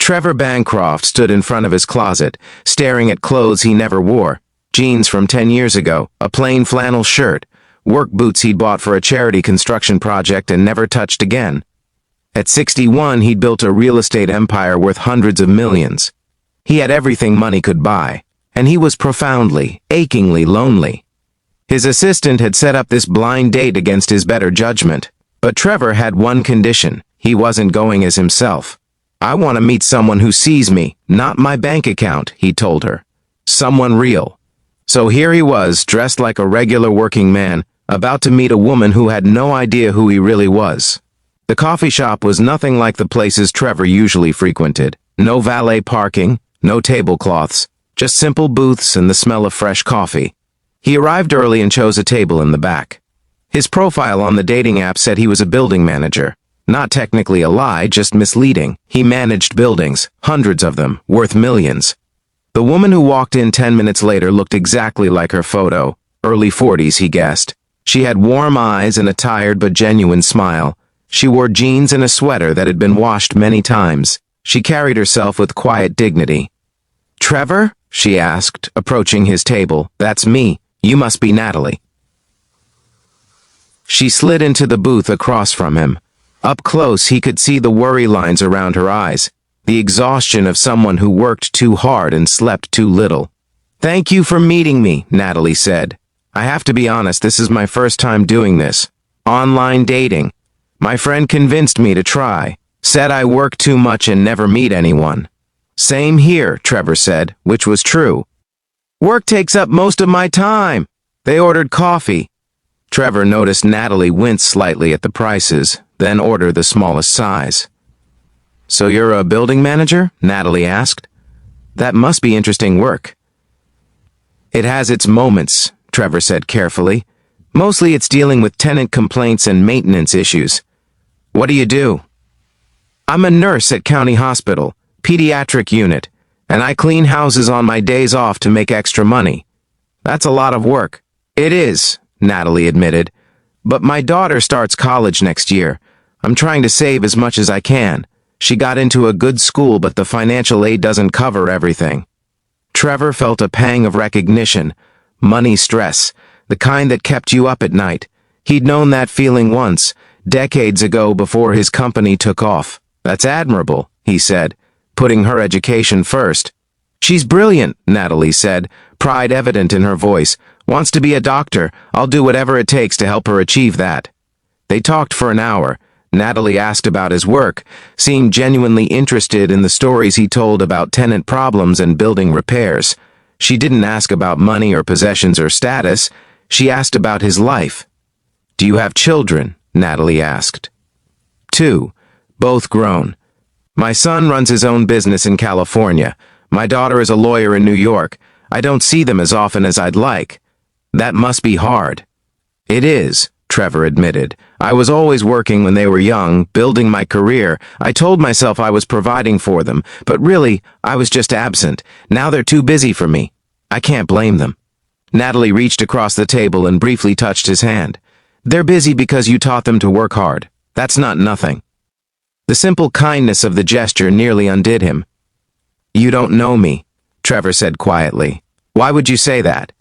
Trevor Bancroft stood in front of his closet, staring at clothes he never wore. Jeans from 10 years ago, a plain flannel shirt, work boots he'd bought for a charity construction project and never touched again. At 61, he'd built a real estate empire worth hundreds of millions. He had everything money could buy, and he was profoundly, achingly lonely. His assistant had set up this blind date against his better judgment, but Trevor had one condition: he wasn't going as himself. "I want to meet someone who sees me, not my bank account," he told her. Someone real. So here he was, dressed like a regular working man, about to meet a woman who had no idea who he really was. The coffee shop was nothing like the places Trevor usually frequented. No valet parking, no tablecloths, just simple booths and the smell of fresh coffee. He arrived early and chose a table in the back. His profile on the dating app said he was a building manager. Not technically a lie, just misleading. He managed buildings, hundreds of them, worth millions. The woman who walked in 10 minutes later looked exactly like her photo. Early 40s, he guessed. She had warm eyes and a tired but genuine smile. She wore jeans and a sweater that had been washed many times. She carried herself with quiet dignity. "Trevor?" she asked, approaching his table. "That's me. You must be Natalie." She slid into the booth across from him. Up close, he could see the worry lines around her eyes, the exhaustion of someone who worked too hard and slept too little. "Thank you for meeting me," Natalie said. "I have to be honest, this is my first time doing this. Online dating. My friend convinced me to try. Said I work too much and never meet anyone." "Same here," Trevor said, which was true. "Work takes up most of my time." They ordered coffee. Trevor noticed Natalie wince slightly at the prices, then ordered the smallest size. "So you're a building manager?" Natalie asked. "That must be interesting work." "It has its moments," Trevor said carefully. "Mostly it's dealing with tenant complaints and maintenance issues." "What do you do?" "I'm a nurse at County Hospital, pediatric unit, and I clean houses on my days off to make extra money." "That's a lot of work." "It is," Natalie admitted. "But my daughter starts college next year. I'm trying to save as much as I can. She got into a good school, but the financial aid doesn't cover everything." Trevor felt a pang of recognition. Money stress, the kind that kept you up at night. He'd known that feeling once, decades ago before his company took off. "That's admirable," he said, putting her education first. "She's brilliant," Natalie said, pride evident in her voice. "Wants to be a doctor. I'll do whatever it takes to help her achieve that." They talked for an hour. Natalie asked about his work, seemed genuinely interested in the stories he told about tenant problems and building repairs. She didn't ask about money or possessions or status. She asked about his life. "Do you have children?" Natalie asked. "Two, both grown. My son runs his own business in California. My daughter is a lawyer in New York. I don't see them as often as I'd like." "That must be hard." "It is," Trevor admitted. "I was always working when they were young, building my career. I told myself I was providing for them, but really, I was just absent. Now they're too busy for me. I can't blame them." Natalie reached across the table and briefly touched his hand. "They're busy because you taught them to work hard. That's not nothing." The simple kindness of the gesture nearly undid him. "You don't know me," Trevor said quietly. "Why would you say that?"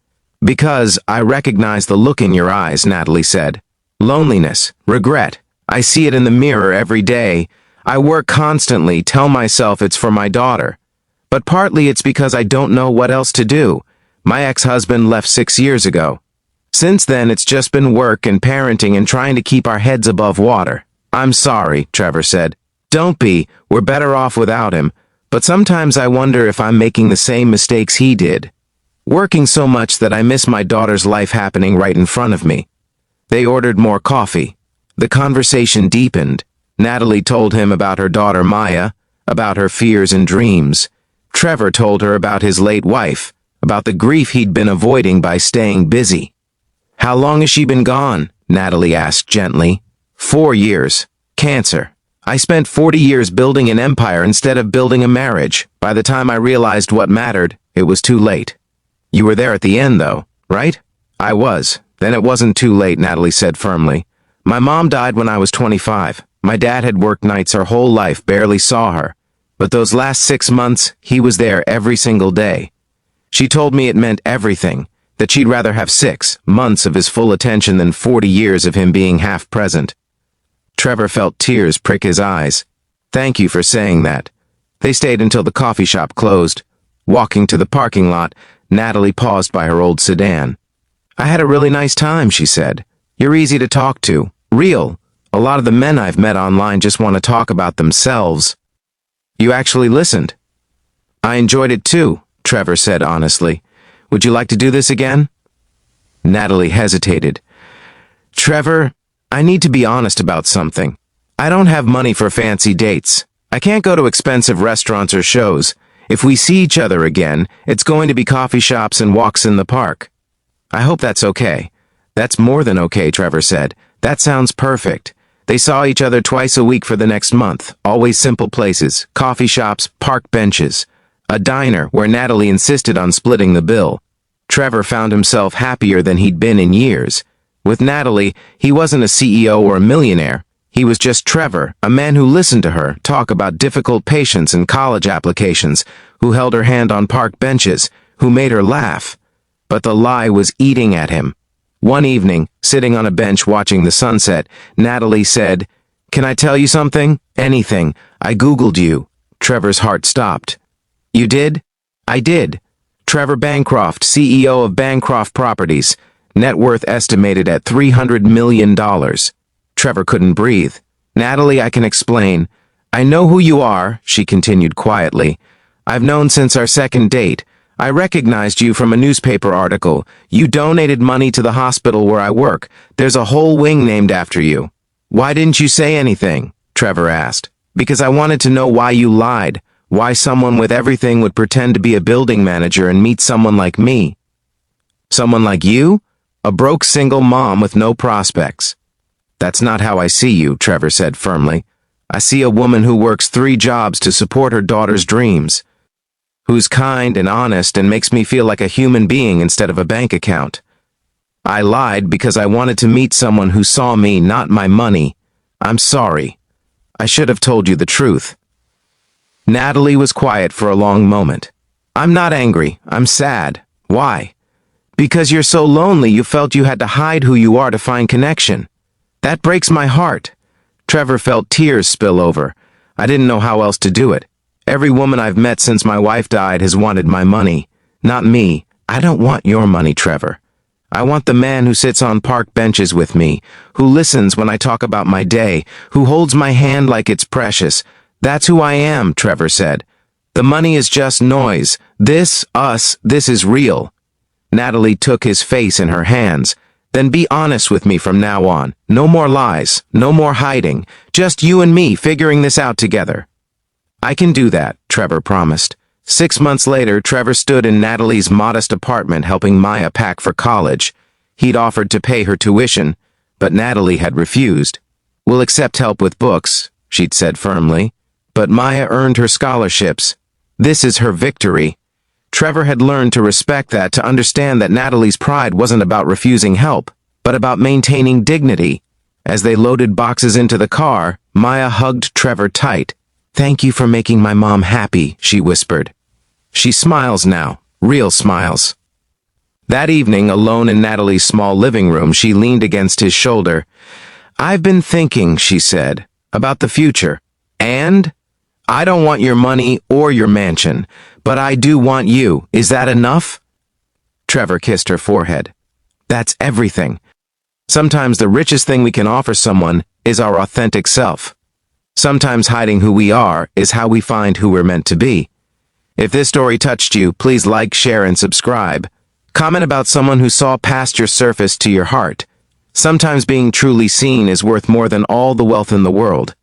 "Because I recognize the look in your eyes," Natalie said. "Loneliness, regret. I see it in the mirror every day. I work constantly, tell myself it's for my daughter. But partly it's because I don't know what else to do. My ex-husband left 6 years ago. Since then, it's just been work and parenting and trying to keep our heads above water." "I'm sorry," Trevor said. "Don't be. We're better off without him. But sometimes I wonder if I'm making the same mistakes he did. Working so much that I miss my daughter's life happening right in front of me." They ordered more coffee. The conversation deepened. Natalie told him about her daughter Maya, about her fears and dreams. Trevor told her about his late wife, about the grief he'd been avoiding by staying busy. "How long has she been gone?" Natalie asked gently. 4 years. Cancer. I spent 40 years building an empire instead of building a marriage. By the time I realized what mattered, it was too late." "You were there at the end, though, right?" "I was. Then it wasn't too late," Natalie said firmly. "My mom died when I was 25. My dad had worked nights her whole life, barely saw her. But those last 6 months, he was there every single day. She told me it meant everything, that she'd rather have 6 months of his full attention than 40 years of him being half present. Trevor felt tears prick his eyes. Thank you for saying that. They stayed until the coffee shop closed. Walking to the parking lot, Natalie paused by her old sedan. I had a really nice time, she said. You're easy to talk to. Real. A lot of the men I've met online just want to talk about themselves. You actually listened. I enjoyed it too, Trevor said honestly. Would you like to do this again? Natalie hesitated. Trevor, I need to be honest about something. I don't have money for fancy dates. I can't go to expensive restaurants or shows. If we see each other again, it's going to be coffee shops and walks in the park. I hope that's okay. That's more than okay, Trevor said. That sounds perfect. They saw each other twice a week for the next month, always simple places, coffee shops, park benches, a diner where Natalie insisted on splitting the bill. Trevor found himself happier than he'd been in years. With Natalie, he wasn't a CEO or a millionaire. He was just Trevor, a man who listened to her talk about difficult patients and college applications, who held her hand on park benches, who made her laugh. But the lie was eating at him. One evening, sitting on a bench watching the sunset, Natalie said, Can I tell you something? Anything. I Googled you. Trevor's heart stopped. You did? I did. Trevor Bancroft, CEO of Bancroft Properties. Net worth estimated at $300 million. Trevor couldn't breathe. Natalie, I can explain. I know who you are, she continued quietly. I've known since our second date. I recognized you from a newspaper article. You donated money to the hospital where I work. There's a whole wing named after you. Why didn't you say anything? Trevor asked. Because I wanted to know why you lied. Why someone with everything would pretend to be a building manager and meet someone like me. Someone like you? A broke single mom with no prospects. That's not how I see you, Trevor said firmly. I see a woman who works 3 jobs to support her daughter's dreams. Who's kind and honest and makes me feel like a human being instead of a bank account. I lied because I wanted to meet someone who saw me, not my money. I'm sorry. I should have told you the truth. Natalie was quiet for a long moment. I'm not angry. I'm sad. Why? Because you're so lonely you felt you had to hide who you are to find connection. That breaks my heart. Trevor felt tears spill over. I didn't know how else to do it. Every woman I've met since my wife died has wanted my money. Not me. I don't want your money, Trevor. I want the man who sits on park benches with me, who listens when I talk about my day, who holds my hand like it's precious. That's who I am, Trevor said. The money is just noise. This is real. Natalie took his face in her hands. Then be honest with me from now on. No more lies. No more hiding. Just you and me figuring this out together. I can do that, Trevor promised. 6 months later, Trevor stood in Natalie's modest apartment helping Maya pack for college. He'd offered to pay her tuition, but Natalie had refused. We'll accept help with books, she'd said firmly. But Maya earned her scholarships. This is her victory. Trevor had learned to respect that, to understand that Natalie's pride wasn't about refusing help, but about maintaining dignity. As they loaded boxes into the car, Maya hugged Trevor tight. Thank you for making my mom happy, she whispered. She smiles now, real smiles. That evening, alone in Natalie's small living room, she leaned against his shoulder. I've been thinking, she said, about the future. And? I don't want your money or your mansion, but I do want you. Is that enough? Trevor kissed her forehead. That's everything. Sometimes the richest thing we can offer someone is our authentic self. Sometimes hiding who we are is how we find who we're meant to be. If this story touched you, please like, share, and subscribe. Comment about someone who saw past your surface to your heart. Sometimes being truly seen is worth more than all the wealth in the world.